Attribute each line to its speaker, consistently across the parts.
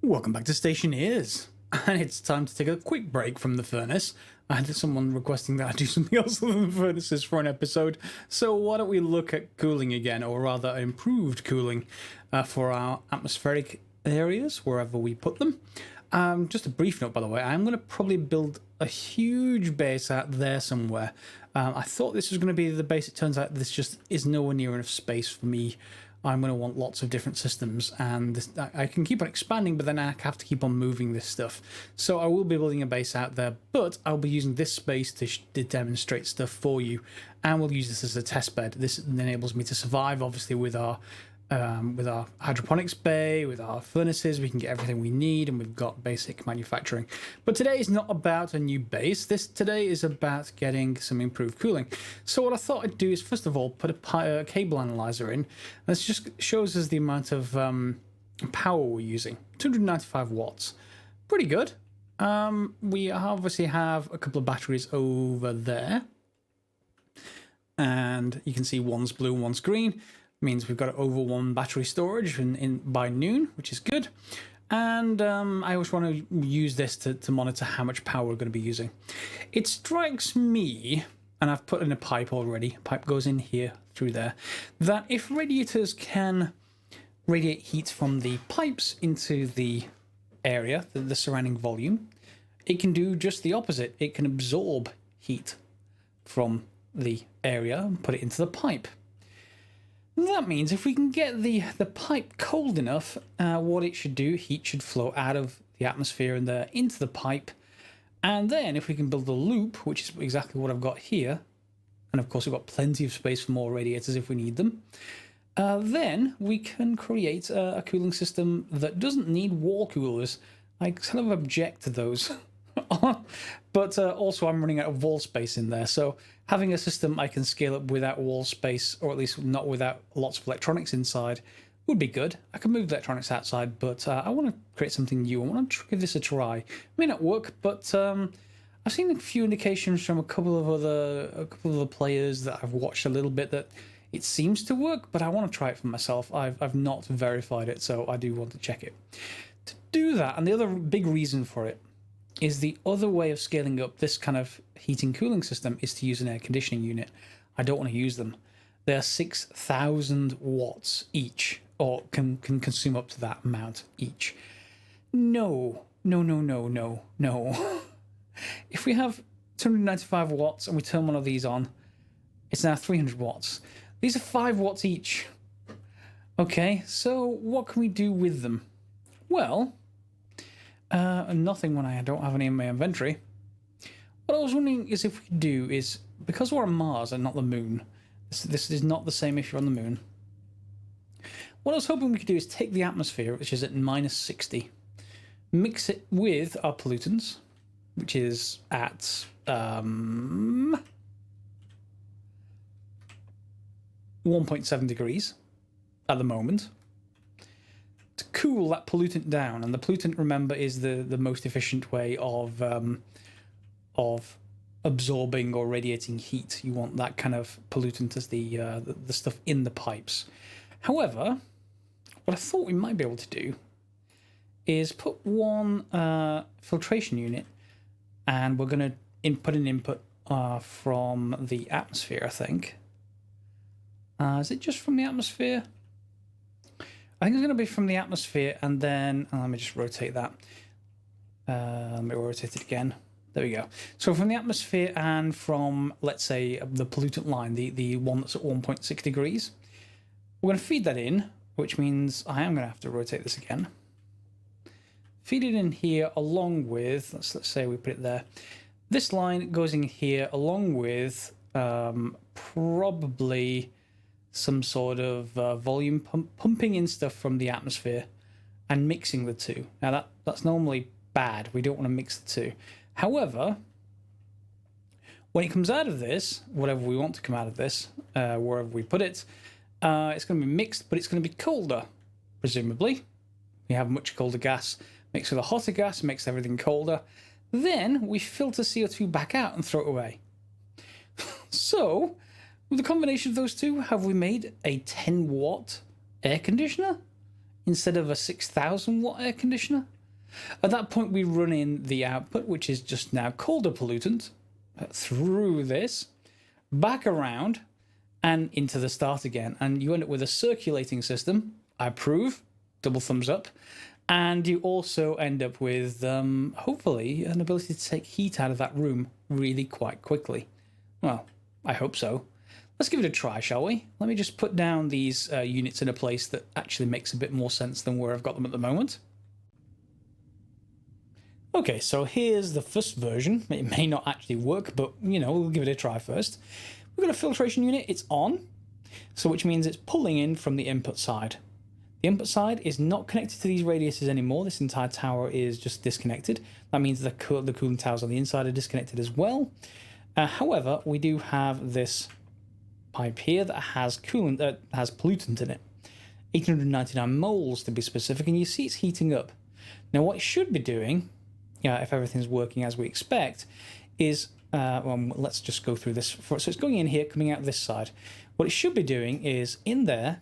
Speaker 1: Welcome back to Stationeers, and it's time to take a quick break from the furnace. I had someone requesting that I do something else other than furnaces for an episode, so why don't we look at cooling again, or rather improved cooling for our atmospheric areas, wherever we put them. Just a brief note, by the way, I'm going to probably build a huge base out there somewhere. I thought this was going to be the base. It turns out this just is nowhere near enough space for me. I'm going to want lots of different systems, and this, I can keep on expanding, but then I have to keep on moving this stuff. So I will be building a base out there, but I'll be using this space to demonstrate stuff for you, and we'll use this as a test bed. This enables me to survive, obviously, with our hydroponics bay, with our furnaces. We can get everything we need, and we've got basic manufacturing. But today is not about a new base. Today is about getting some improved cooling. So what I thought I'd do is, first of all, put a cable analyzer in. This just shows us the amount of power we're using. 295 watts. Pretty good. We obviously have a couple of batteries over there. And you can see one's blue, one's green. Means we've got over 1 battery storage by noon, which is good. And I always want to use this to monitor how much power we're going to be using. It strikes me, and I've put in a pipe already, a pipe goes in here through there, that if radiators can radiate heat from the pipes into the area, the surrounding volume, it can do just the opposite. It can absorb heat from the area and put it into the pipe. That means if we can get the pipe cold enough, what it should do, heat should flow out of the atmosphere and there into the pipe. And then if we can build a loop, which is exactly what I've got here, and of course we've got plenty of space for more radiators if we need them, then we can create a cooling system that doesn't need wall coolers. I kind of object to those. But also I'm running out of wall space in there, so having a system I can scale up without wall space, or at least not without lots of electronics inside, would be good. I can move the electronics outside, but I want to create something new. I want to give this a try. It may not work, but I've seen a few indications from a couple of other players that I've watched a little bit that it seems to work, but I want to try it for myself. I've not verified it, so I do want to check it. To do that, and the other big reason for it, is the other way of scaling up this kind of heating cooling system is to use an air conditioning unit. I don't want to use them. They're 6,000 watts each, or can consume up to that amount each. No. If we have 295 watts and we turn one of these on, it's now 300 watts. These are 5 watts each. Okay, so what can we do with them? Well, nothing when I don't have any in my inventory. What I was wondering is if we could do is, because we're on Mars and not the moon, this is not the same if you're on the moon. What I was hoping we could do is take the atmosphere, which is at -60, mix it with our pollutants, which is at 1.7 degrees at the moment, to cool that pollutant down. And the pollutant, remember, is the most efficient way of absorbing or radiating heat. You want that kind of pollutant as the stuff in the pipes. However, what I thought we might be able to do is put one filtration unit, and we're going to input an input from the atmosphere, I think. Is it just from the atmosphere? I think it's going to be from the atmosphere, and then let me just rotate that. Let me rotate it again. There we go. So from the atmosphere and from, let's say, the pollutant line, the one that's at 1.6 degrees, we're going to feed that in, which means I am going to have to rotate this again. Feed it in here along with, let's say we put it there. This line goes in here along with probably some sort of volume pumping in stuff from the atmosphere and mixing the two. Now that's normally bad. We don't want to mix the two. However, when it comes out of this, whatever we want to come out of this, wherever we put it, it's going to be mixed, but it's going to be colder, presumably. We have much colder gas mixed with a hotter gas, makes everything colder. Then we filter CO2 back out and throw it away. So, with the combination of those two, have we made a 10-watt air conditioner instead of a 6,000 watt air conditioner. At that point, we run in the output, which is just now called a pollutant, through this, back around, and into the start again. And you end up with a circulating system. I approve, double thumbs up. And you also end up with, hopefully, an ability to take heat out of that room really quite quickly. Well, I hope so. Let's give it a try, shall we? Let me just put down these units in a place that actually makes a bit more sense than where I've got them at the moment. Okay, so here's the first version. It may not actually work, but, you know, we'll give it a try first. We've got a filtration unit. It's on, so which means it's pulling in from the input side. The input side is not connected to these radiators anymore. This entire tower is just disconnected. That means the cooling towers on the inside are disconnected as well. However, we do have this pipe here that has coolant, has pollutant in it. 899 moles to be specific, and you see it's heating up. Now, what it should be doing, if everything's working as we expect, is well, let's just go through this. So it's going in here, coming out this side. What it should be doing is in there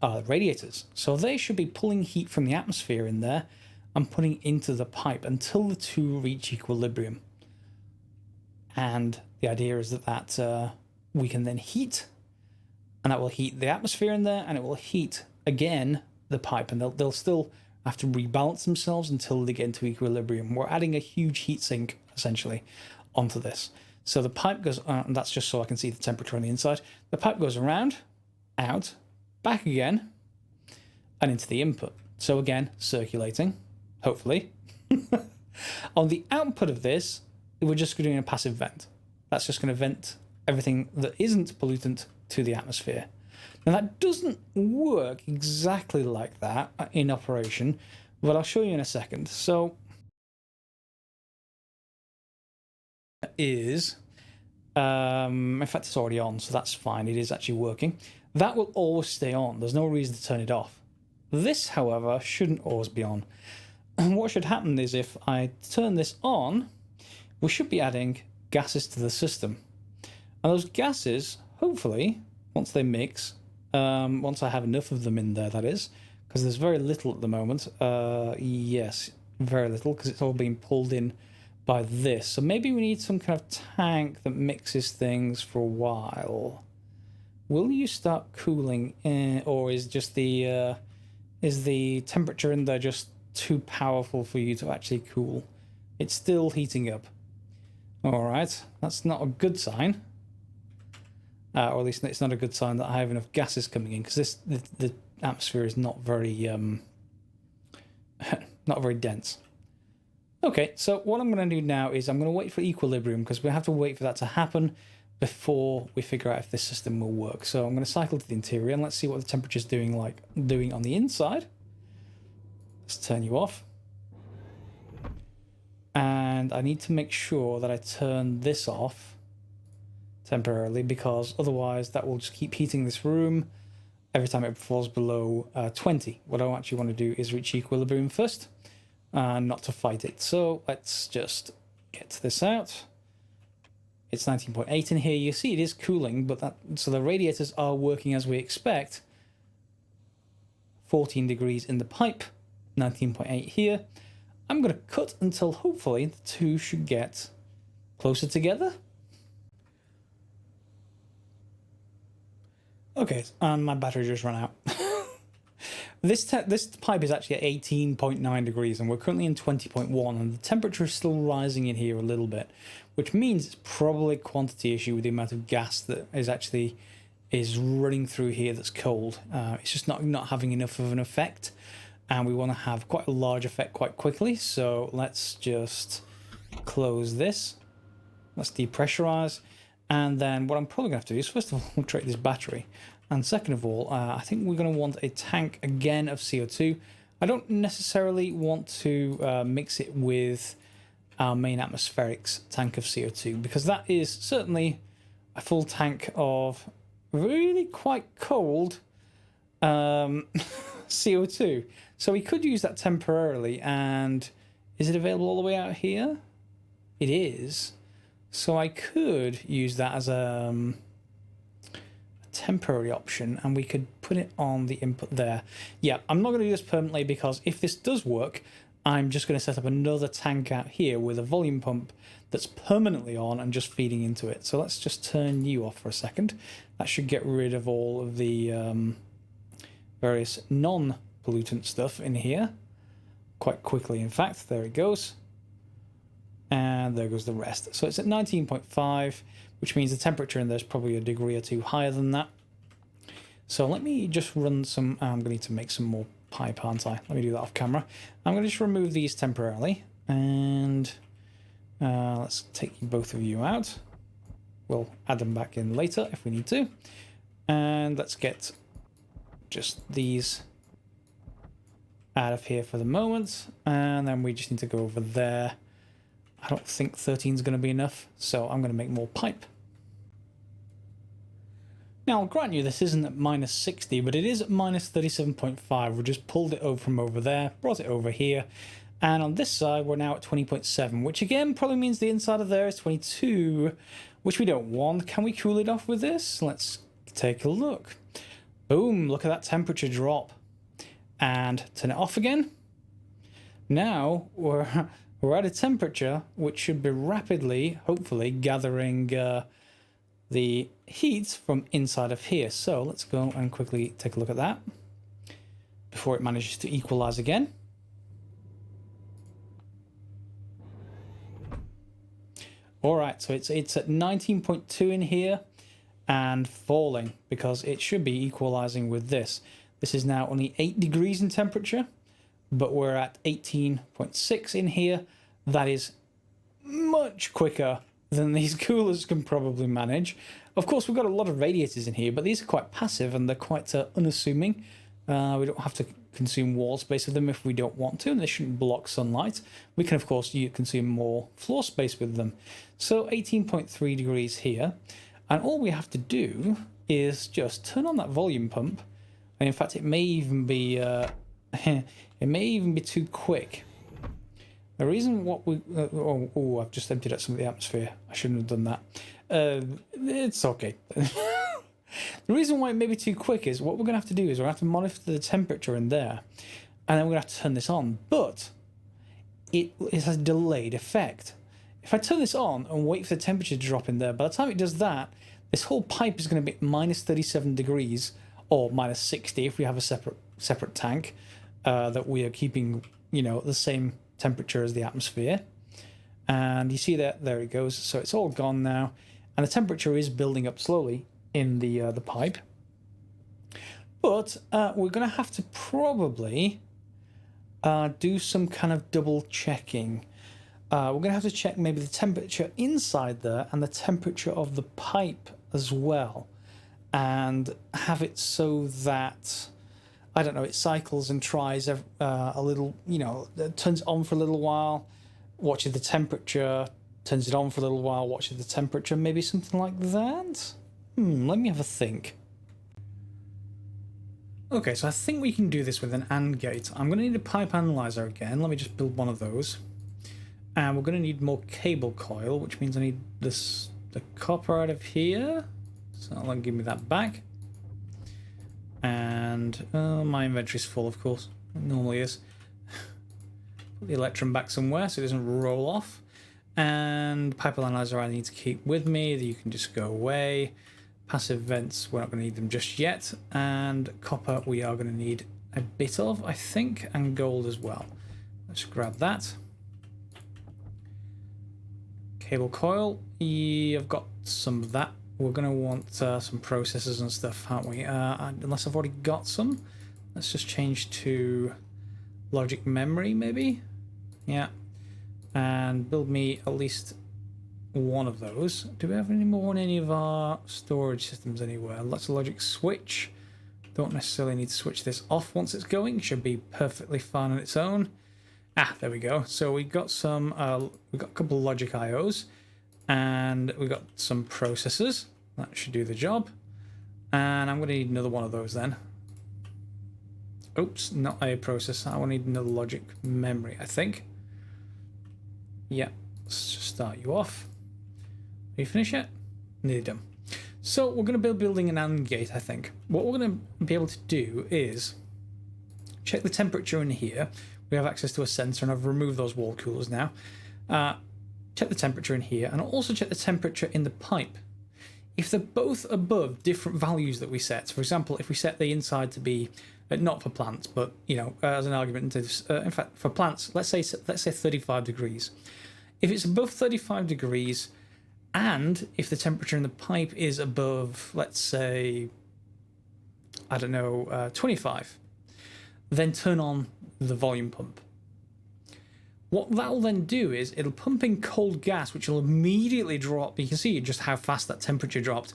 Speaker 1: are the radiators. So they should be pulling heat from the atmosphere in there and putting into the pipe until the two reach equilibrium. And the idea is that we can then heat, and that will heat the atmosphere in there, and it will heat again the pipe, and they'll still have to rebalance themselves until they get into equilibrium. We're adding a huge heat sink essentially onto this. So the pipe goes, and that's just so I can see the temperature on the inside. The pipe goes around, out, back again, and into the input. So again, circulating, hopefully. On the output of this, we're just doing a passive vent. That's just going to vent everything that isn't pollutant to the atmosphere. Now that doesn't work exactly like that in operation, but I'll show you in a second. So is, in fact it's already on, so that's fine. It is actually working. That will always stay on. There's no reason to turn it off. This, however, shouldn't always be on. And what should happen is if I turn this on, we should be adding gases to the system. And those gases, hopefully, once they mix, once I have enough of them in there, that is, because there's very little at the moment. Yes, very little, because it's all being pulled in by this. So maybe we need some kind of tank that mixes things for a while. Will you start cooling, or is just the temperature in there just too powerful for you to actually cool? It's still heating up. All right, that's not a good sign. Or at least it's not a good sign that I have enough gases coming in, because the atmosphere is not very not very dense. Okay, so what I'm going to do now is I'm going to wait for equilibrium, because we have to wait for that to happen before we figure out if this system will work. So I'm going to cycle to the interior and let's see what the temperature's doing on the inside. Let's turn you off. And I need to make sure that I turn this off temporarily, because otherwise that will just keep heating this room every time it falls below 20. What I actually want to do is reach equilibrium first, and not to fight it. So let's just get this out. It's 19.8 in here. You see it is cooling, but so the radiators are working as we expect. 14 degrees in the pipe, 19.8 here. I'm going to cut until hopefully the two should get closer together. Okay, and my battery just ran out. This pipe is actually at 18.9 degrees, and we're currently in 20.1, and the temperature is still rising in here a little bit, which means it's probably a quantity issue with the amount of gas that is running through here that's cold. It's just not having enough of an effect, and we want to have quite a large effect quite quickly. So let's just close this. Let's depressurize. And then what I'm probably going to have to do is, first of all, we'll treat this battery. And second of all, I think we're going to want a tank again of CO2. I don't necessarily want to mix it with our main atmospherics tank of CO2, because that is certainly a full tank of really quite cold CO2. So we could use that temporarily. And is it available all the way out here? It is. So I could use that as a temporary option and we could put it on the input there. Yeah, I'm not going to do this permanently because if this does work, I'm just going to set up another tank out here with a volume pump that's permanently on and just feeding into it. So let's just turn you off for a second. That should get rid of all of the various non-pollutant stuff in here quite quickly. In fact, there it goes. And there goes the rest. So it's at 19.5, which means the temperature in there is probably a degree or two higher than that. So let me just run some... I'm going to need to make some more pipe, aren't I? Let me do that off camera. I'm going to just remove these temporarily. And let's take both of you out. We'll add them back in later if we need to. And let's get just these out of here for the moment. And then we just need to go over there. I don't think 13 is going to be enough, so I'm going to make more pipe. Now, I'll grant you this isn't at minus 60, but it is at minus 37.5. We just pulled it over from over there, brought it over here, and on this side we're now at 20.7, which again probably means the inside of there is 22, which we don't want. Can we cool it off with this? Let's take a look. Boom, look at that temperature drop. And turn it off again. Now we're at a temperature which should be rapidly, hopefully, gathering the heat from inside of here. So let's go and quickly take a look at that before it manages to equalize again. All right, so it's at 19.2 in here and falling because it should be equalizing with this. This is now only 8 degrees in temperature, but we're at 18.6 in here. That is much quicker than these coolers can probably manage. Of course, we've got a lot of radiators in here, but these are quite passive and they're quite unassuming. We don't have to consume wall space with them if we don't want to, and they shouldn't block sunlight. We can, of course, consume more floor space with them. So 18.3 degrees here, and all we have to do is just turn on that volume pump. And in fact, it may even be too quick. The reason what we I've just emptied out some of the atmosphere. I shouldn't have done that. It's okay. The reason why it may be too quick is what we're going to have to do is we're going to have to monitor the temperature in there, and then we're going to have to turn this on. But it has a delayed effect. If I turn this on and wait for the temperature to drop in there, by the time it does that, this whole pipe is going to be minus 37 degrees or minus 60 if we have a separate tank that we are keeping, the same temperature as the atmosphere. And you see that there it goes. So it's all gone now, and the temperature is building up slowly in the pipe. But we're going to have to probably do some kind of double checking. We're going to have to check maybe the temperature inside there and the temperature of the pipe as well, and have it so that, I don't know, it cycles and tries a little, turns it on for a little while, watches the temperature, turns it on for a little while, watches the temperature, maybe something like that. Let me have a think. Okay, so I think we can do this with an AND gate. I'm going to need a pipe analyzer again. Let me just build one of those. And we're going to need more cable coil, which means I need the copper out of here. So that'll give me that back. And my inventory's full, of course. It normally is. Put the electrum back somewhere so it doesn't roll off. And pipe analyzer I need to keep with me. You can just go away. Passive vents, we're not going to need them just yet. And copper we are going to need a bit of, I think, and gold as well. Let's grab that. Cable coil, I've got some of that. We're going to want some processors and stuff, aren't we? Unless I've already got some. Let's just change to logic memory, maybe? Yeah. And build me at least one of those. Do we have any more in any of our storage systems anywhere? Let's logic switch. Don't necessarily need to switch this off once it's going. It should be perfectly fine on its own. There we go. So we got some, we've got a couple of logic IOs, and we got some processors. That should do the job. And I'm going to need another one of those then. Oops, not a processor. I will need another logic memory, I think. Yeah, let's just start you off. Are you finished yet? Nearly done. So we're going to be building an AND gate, I think. What we're going to be able to do is check the temperature in here. We have access to a sensor, and I've removed those wall coolers now. Check the temperature in here, and also check the temperature in the pipe. If they're both above different values that we set, for example, if we set the inside to be not for plants, but as an argument, in fact, for plants, let's say 35 degrees. If it's above 35 degrees, and if the temperature in the pipe is above, let's say, I don't know, 25, then turn on the volume pump. What that'll then do is it'll pump in cold gas, which will immediately drop. You can see just how fast that temperature dropped.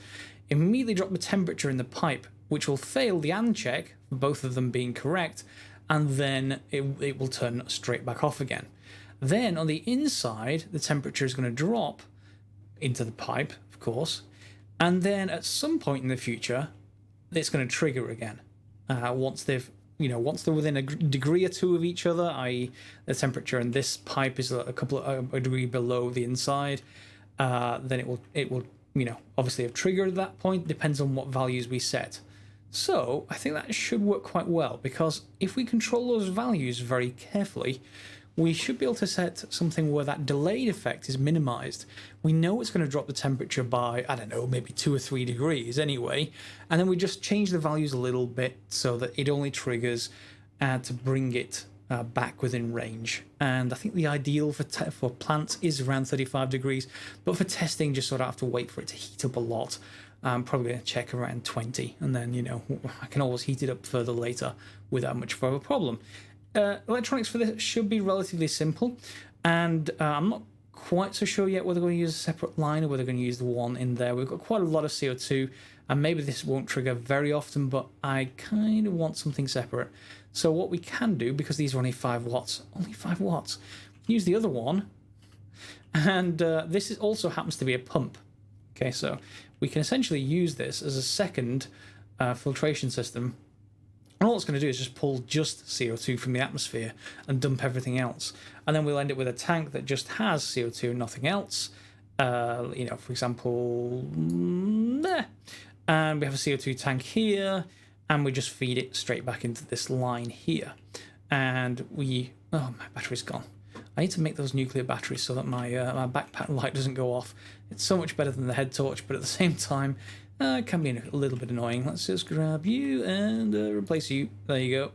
Speaker 1: Immediately drop the temperature in the pipe, which will fail the AND check, for both of them being correct, and then it will turn straight back off again. Then on the inside, the temperature is going to drop into the pipe, of course, and then at some point in the future, it's going to trigger again. Once they're within a degree or two of each other, i.e., the temperature in this pipe is a degree below the inside, then it will obviously have triggered at that point. Depends on what values we set. So I think that should work quite well, because if we control those values very carefully, we should be able to set something where that delayed effect is minimized. We know it's going to drop the temperature by, I don't know, maybe 2 or 3 degrees anyway, and then we just change the values a little bit so that it only triggers to bring it back within range. And I think the ideal for plants is around 35 degrees, but for testing, just sort of have to wait for it to heat up a lot. I'm probably going to check around 20, and then, I can always heat it up further later without much of a problem. Electronics for this should be relatively simple, and I'm not quite so sure yet whether we're going to use a separate line or whether we're going to use the one in there. We've got quite a lot of CO2, and maybe this won't trigger very often, but I kind of want something separate. So what we can do, because these are only 5 watts, we can use the other one, and this also happens to be a pump. Okay, so we can essentially use this as a second filtration system. And all it's going to do is just pull just CO2 from the atmosphere and dump everything else. And then we'll end up with a tank that just has CO2 and nothing else. For example, there. And we have a CO2 tank here, and we just feed it straight back into this line here. And oh, my battery's gone. I need to make those nuclear batteries so that my backpack light doesn't go off. It's so much better than the head torch, but at the same time, it can be a little bit annoying. Let's just grab you and replace you. There you go.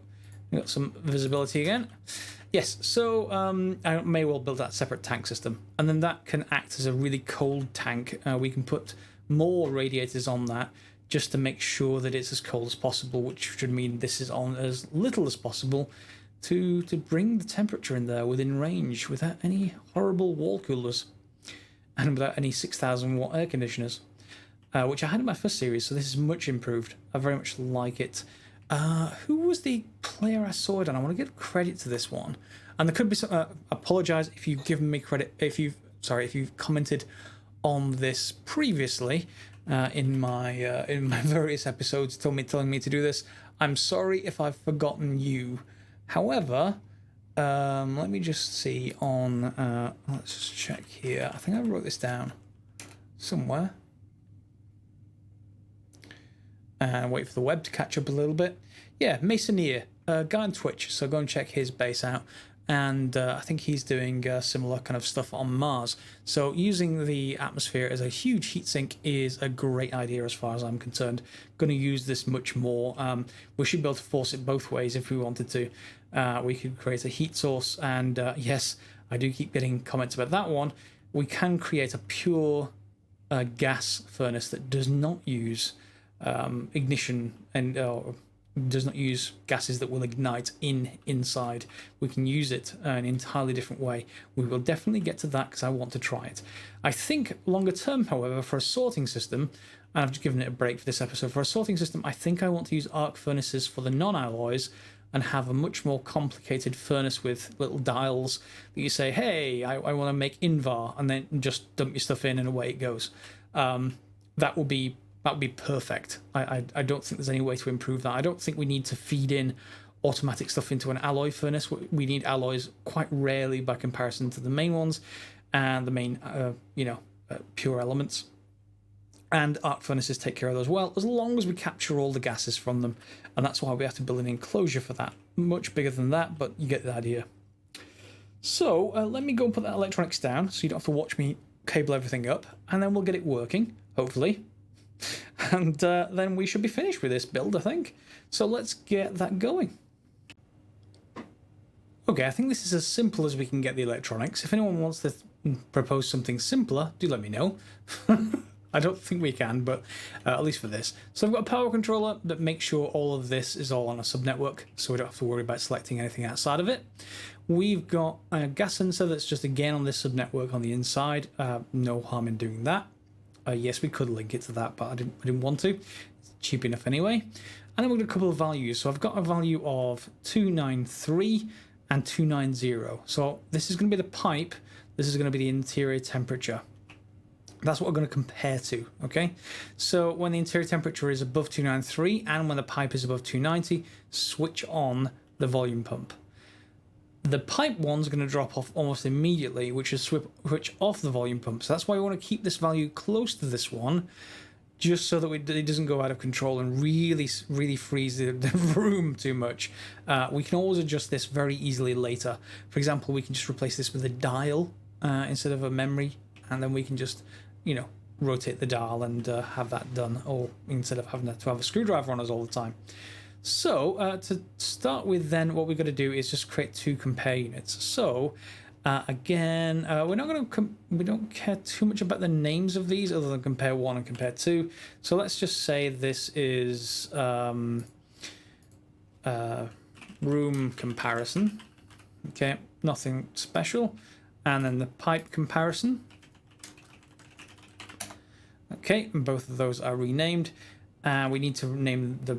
Speaker 1: We've got some visibility again. Yes, so I may well build that separate tank system. And then that can act as a really cold tank. We can put more radiators on that just to make sure that it's as cold as possible, which should mean this is on as little as possible to bring the temperature in there within range without any horrible wall coolers and without any 6,000 watt air conditioners. Which I had in my first series, so this is much improved. I very much like it. Who was the player I saw it on? I want to give credit to this one. And there could be some. Apologize if you've given me credit. If you've commented on this previously in my various episodes, telling me to do this. I'm sorry if I've forgotten you. However, let me just see on. Let's just check here. I think I wrote this down somewhere. And wait for the web to catch up a little bit. Yeah, Masoneer, guy on Twitch, so go and check his base out. And I think he's doing similar kind of stuff on Mars. So using the atmosphere as a huge heat sink is a great idea as far as I'm concerned. Going to use this much more. We should be able to force it both ways if we wanted to. We could create a heat source, and yes, I do keep getting comments about that one. We can create a pure gas furnace that does not use ignition and does not use gases that will ignite inside. We can use it in an entirely different way. We will definitely get to that because I want to try it. I think longer term, however, for a sorting system, and I've just given it a break for this episode, for a sorting system, I think I want to use arc furnaces for the non-alloys and have a much more complicated furnace with little dials that you say, hey, I want to make Invar, and then just dump your stuff in and away it goes. That would be perfect. I don't think there's any way to improve that. I don't think we need to feed in automatic stuff into an alloy furnace. We need alloys quite rarely by comparison to the main ones and the main, pure elements. And arc furnaces take care of those well, as long as we capture all the gases from them. And that's why we have to build an enclosure for that. Much bigger than that, but you get the idea. So let me go and put that electronics down so you don't have to watch me cable everything up. And then we'll get it working, hopefully. And then we should be finished with this build, I think. So let's get that going. Okay, I think this is as simple as we can get the electronics. If anyone wants to propose something simpler, do let me know. I don't think we can, but at least for this. So I've got a power controller that makes sure all of this is all on a subnetwork, so we don't have to worry about selecting anything outside of it. We've got a gas sensor that's just again on this subnetwork on the inside. No harm in doing that. Yes, we could link it to that, but I didn't want to. It's cheap enough anyway. And then we've got a couple of values. So I've got a value of 293 and 290. So this is going to be the pipe. This is going to be the interior temperature. That's what we're going to compare to, okay? So when the interior temperature is above 293 and when the pipe is above 290, switch on the volume pump. The pipe one's going to drop off almost immediately, which is switch off the volume pump. So that's why we want to keep this value close to this one, just so that it doesn't go out of control and really freeze the room too much. We can always adjust this very easily later. For example, we can just replace this with a dial instead of a memory, and then we can just, you know, rotate the dial and have that done, or instead of having to have a screwdriver on us all the time. So to start with, then what we've got to do is just create two compare units. So again, we don't care too much about the names of these other than compare 1 and compare 2. So let's just say this is room comparison. Okay, nothing special. And then the pipe comparison. Okay, and both of those are renamed. We need to name the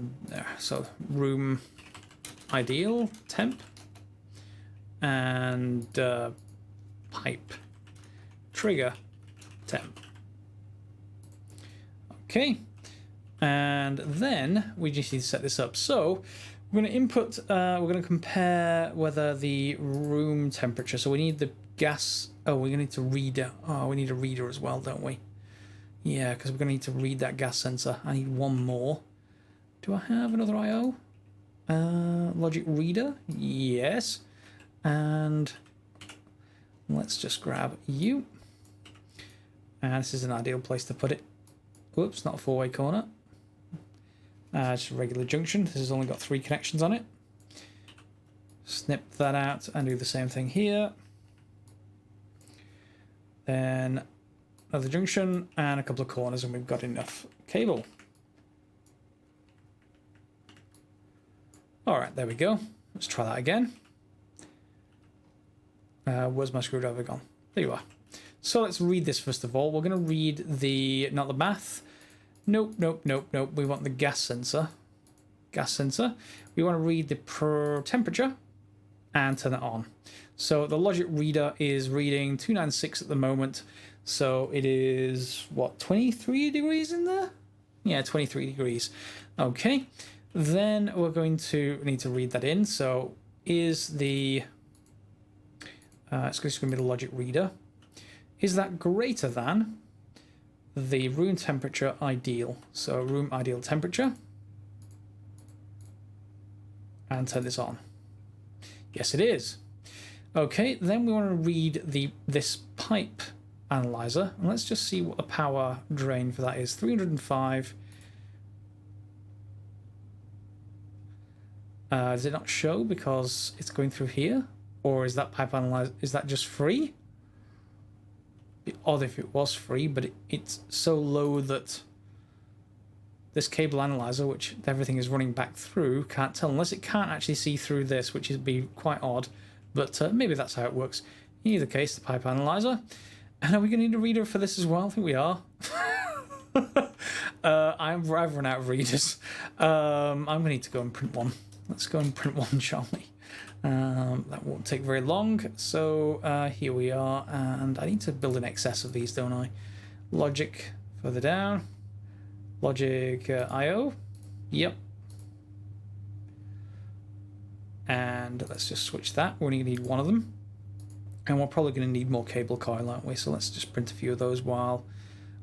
Speaker 1: so room ideal temp and pipe trigger temp. Okay, and then we just need to set this up. So we're going to input. We're going to compare whether the room temperature. So we need the gas. Oh, we're going to need to read. Oh, we need a reader as well, don't we? Yeah, because we're going to need to read that gas sensor. I need one more. Do I have another I/O? Logic reader? Yes. And let's just grab you. And this is an ideal place to put it. Whoops, not a four-way corner. Just a regular junction. This has only got 3 connections on it. Snip that out and do the same thing here. Then another junction and a couple of corners, and we've got enough cable. All right, there we go. Let's try that again. Where's my screwdriver gone? There you are. So let's read this first of all. We're going to read the, not the bath. Nope. We want the gas sensor. Gas sensor. We want to read the temperature and turn it on. So the logic reader is reading 296 at the moment. So it is, what, 23 degrees in there? Yeah, 23 degrees. Okay. Then we're going to need to read that in. So is the, it's going to be the logic reader. Is that greater than the room temperature ideal? So room ideal temperature. And turn this on. Yes, it is. Okay, then we want to read this pipe analyzer, and let's just see what the power drain for that is. 305. Does it not show because it's going through here? Or is that pipe analyzer, is that just free? It'd be odd if it was free, but it's so low that this cable analyzer, which everything is running back through, can't tell, unless it can't actually see through this, which would be quite odd, but maybe that's how it works. In either case, the pipe analyzer. And are we going to need a reader for this as well? I think we are. I've run out of readers. I'm going to need to go and print one. Let's go and print one, shall we? That won't take very long. So here we are. And I need to build an excess of these, don't I? Logic further down. Logic I/O. Yep. And let's just switch that. We're only going to need one of them. And we're probably going to need more cable coil, aren't we? So let's just print a few of those while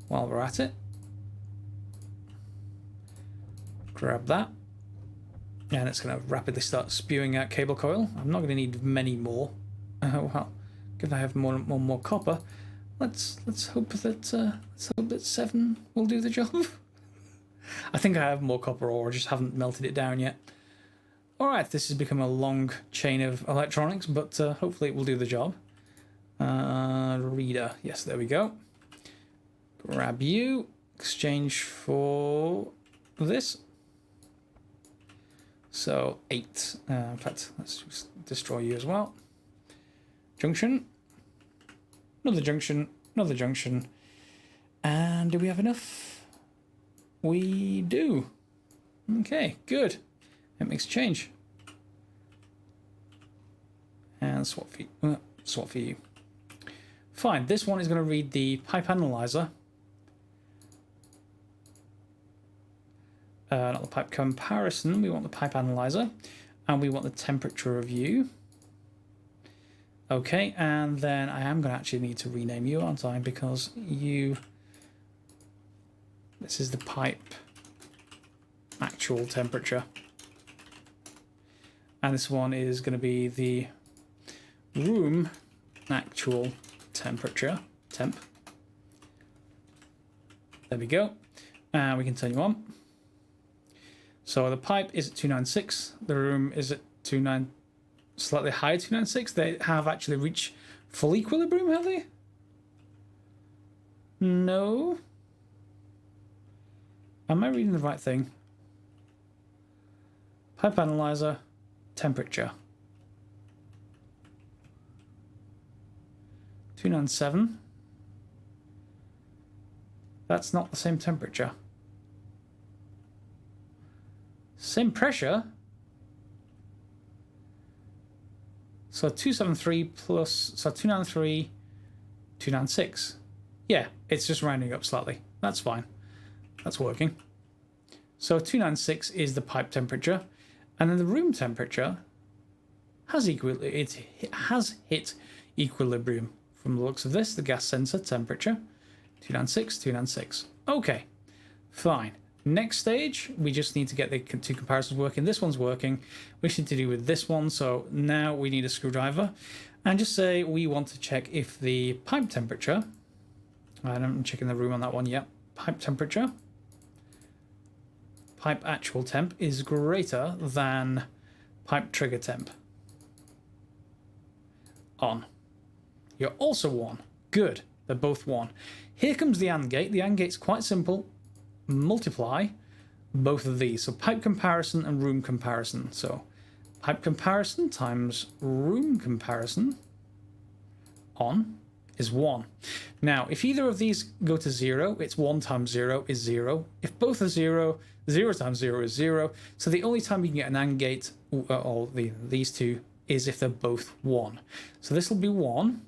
Speaker 1: we're at it. Grab that. And it's going to rapidly start spewing out cable coil. I'm not going to need many more. Well, given I have more copper, let's hope that 7 will do the job. I think I have more copper ore, I just haven't melted it down yet. Alright, this has become a long chain of electronics, but hopefully it will do the job. Reader, yes, there we go. Grab you, exchange for this. So 8. In fact, let's just destroy you as well. Junction. Another junction. Another junction. And do we have enough? We do. Okay, good. It makes a change. And swap for you. Fine. This one is going to read the pipe analyzer. Not the pipe comparison, we want the pipe analyzer, and we want the temperature review. Okay, and then I am going to actually need to rename you, aren't I? Because this is the pipe actual temperature. And this one is going to be the room actual temperature, temp. There we go. And we can turn you on. So the pipe is at 296, the room is at slightly higher 296. They have actually reached full equilibrium, have they? No. Am I reading the right thing? Pipe analyzer, temperature. 297. That's not the same temperature. Same pressure. So 273 plus, so 293, 296. Yeah, it's just rounding up slightly. That's fine. That's working. So 296 is the pipe temperature. And then the room temperature has hit equilibrium. From the looks of this, the gas sensor temperature, 296, 296. Okay, fine. Next stage, we just need to get the two comparisons working. This one's working. We just need to do with this one. So now we need a screwdriver. And just say we want to check if the pipe temperature, and I'm checking the room on that one, yep. Pipe temperature, pipe actual temp is greater than pipe trigger temp. On. You're also on. Good. They're both 1. Here comes the AND gate. The AND gate's quite simple. Multiply both of these. So pipe comparison and room comparison. So pipe comparison times room comparison on is 1. Now, if either of these go to 0, it's 1 times 0 is 0. If both are 0, 0 times 0 is 0. So the only time you can get an AND gate, or these two, is if they're both 1. So this will be 1.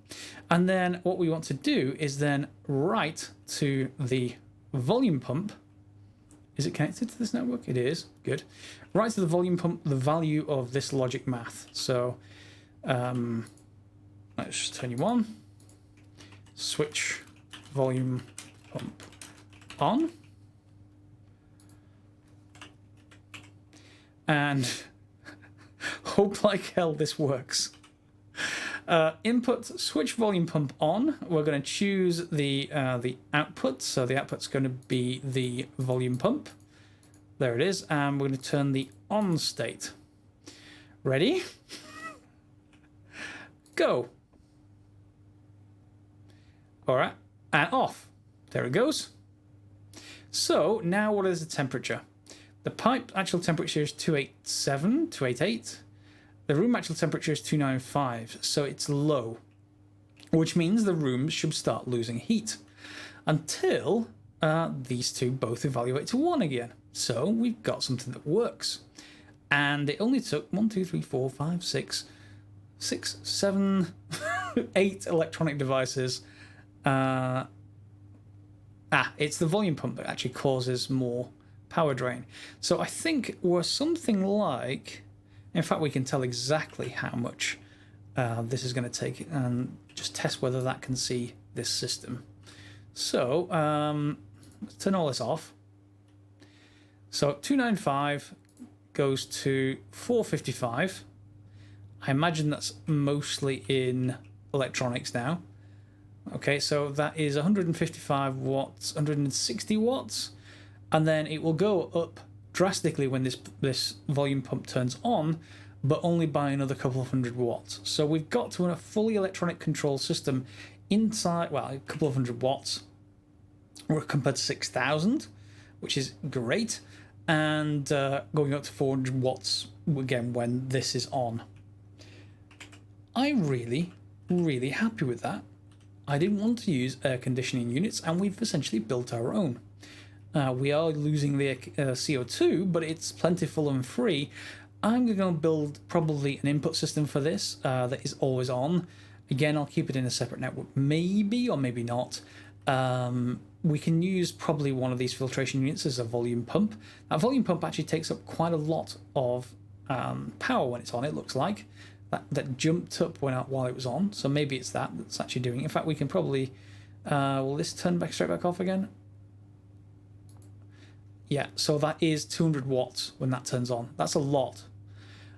Speaker 1: And then what we want to do is then write to the volume pump. Is it connected to this network? It is. Good. Write to the volume pump the value of this logic math. So let's just turn you on. Switch volume pump on. And hope like hell this works. Input switch volume pump on. We're going to choose the output. So the output's going to be the volume pump. There it is. And we're going to turn the on state. Ready? Go. All right. And off. There it goes. So now what is the temperature? The pipe actual temperature is 287, 288. The room actual temperature is 295, so it's low, which means the room should start losing heat until these two both evaluate to 1 again. So we've got something that works. And it only took 1, 2, 3, 4, 5, 6, 7, 8 electronic devices. It's the volume pump that actually causes more power drain. So I think we're something like... In fact, we can tell exactly how much this is going to take and just test whether that can see this system. So let's turn all this off. So 295 goes to 455. I imagine that's mostly in electronics now. Okay, so that is 155 watts, 160 watts, and then it will go up drastically when this volume pump turns on, but only by another couple of hundred watts. So we've got to a fully electronic control system inside, well, a couple of hundred watts compared to 6,000, which is great, and going up to 400 watts again when this is on. I'm really, really happy with that. I didn't want to use air conditioning units, and we've essentially built our own. We are losing the CO2, but it's plentiful and free. I'm going to build probably an input system for this that is always on. Again, I'll keep it in a separate network, maybe or maybe not. We can use probably one of these filtration units as a volume pump. That volume pump actually takes up quite a lot of power when it's on, it looks like. That jumped up while it was on, so maybe it's that's actually doing it. In fact, we can probably... will this turn straight back off again? Yeah, so that is 200 watts when that turns on. That's a lot.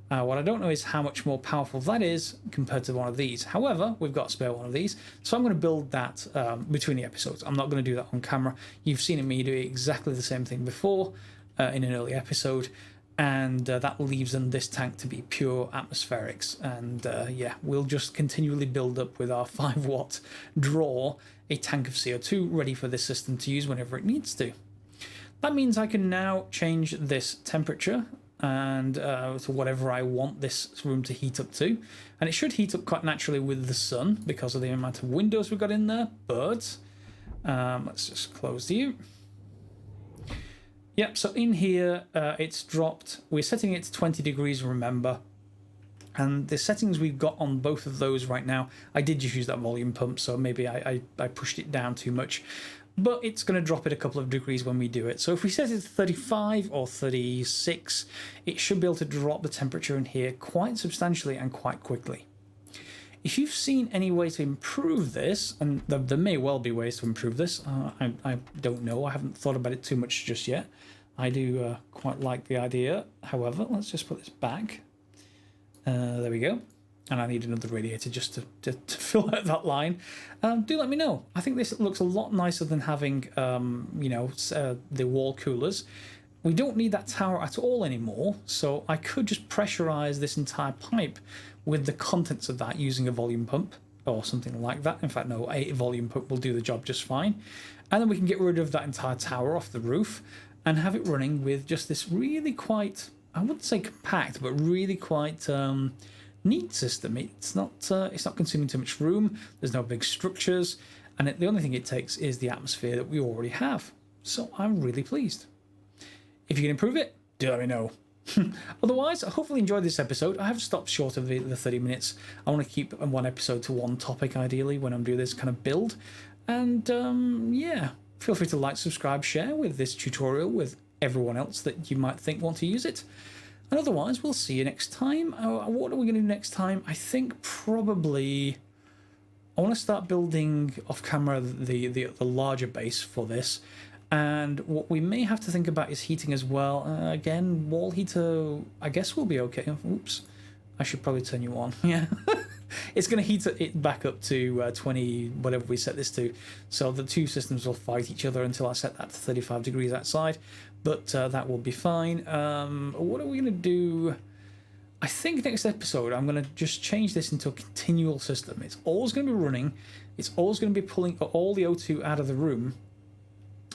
Speaker 1: What I don't know is how much more powerful that is compared to one of these. However, we've got a spare one of these, so I'm going to build that between the episodes. I'm not going to do that on camera. You've seen me do exactly the same thing before in an early episode, and that leaves them this tank to be pure atmospherics. And yeah, we'll just continually build up with our 5 watt draw a tank of CO2 ready for this system to use whenever it needs to. That means I can now change this temperature and to whatever I want this room to heat up to. And it should heat up quite naturally with the sun because of the amount of windows we've got in there. But let's just close you. Yep, so in here it's dropped. We're setting it to 20 degrees, remember. And the settings we've got on both of those right now, I did just use that volume pump, so maybe I pushed it down too much. But it's going to drop it a couple of degrees when we do it. So if we set it to 35 or 36, it should be able to drop the temperature in here quite substantially and quite quickly. If you've seen any way to improve this, and there may well be ways to improve this, I don't know, I haven't thought about it too much just yet. I do quite like the idea. However, let's just put this back. There we go. And I need another radiator just to fill out that line. Do let me know. I think this looks a lot nicer than having, you know, the wall coolers. We don't need that tower at all anymore, so I could just pressurize this entire pipe with the contents of that using a volume pump or something like that. In fact, no, a volume pump will do the job just fine. And then we can get rid of that entire tower off the roof and have it running with just this really quite, I wouldn't say compact, but really quite... neat system. It's not consuming too much room. There's no big structures, and the only thing it takes is the atmosphere that we already have. So I'm really pleased. If you can improve it, do let me know. Otherwise, I hopefully enjoyed this episode. I have stopped short of the 30 minutes. I want to keep one episode to one topic ideally when I'm doing this kind of build. And yeah, feel free to like, subscribe, share with this tutorial with everyone else that you might think want to use it. And otherwise, we'll see you next time. What are we going to do next time? I think probably I want to start building off camera the larger base for this. And what we may have to think about is heating as well. Again, wall heater, I guess will be okay. Oops, I should probably turn you on. Yeah, it's going to heat it back up to 20, whatever we set this to. So the two systems will fight each other until I set that to 35 degrees outside. But that will be fine. What are we going to do? I think next episode I'm going to just change this into a continual system. It's always going to be running. It's always going to be pulling all the O2 out of the room.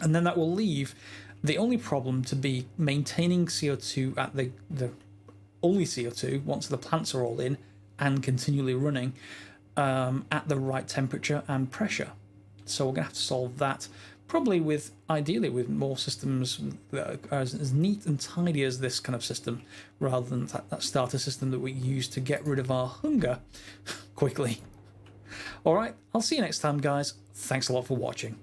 Speaker 1: And then that will leave the only problem to be maintaining CO2 at the only CO2 once the plants are all in and continually running at the right temperature and pressure. So we're going to have to solve that. Probably ideally with more systems that are as neat and tidy as this kind of system, rather than that starter system that we use to get rid of our hunger quickly. Alright, I'll see you next time, guys. Thanks a lot for watching.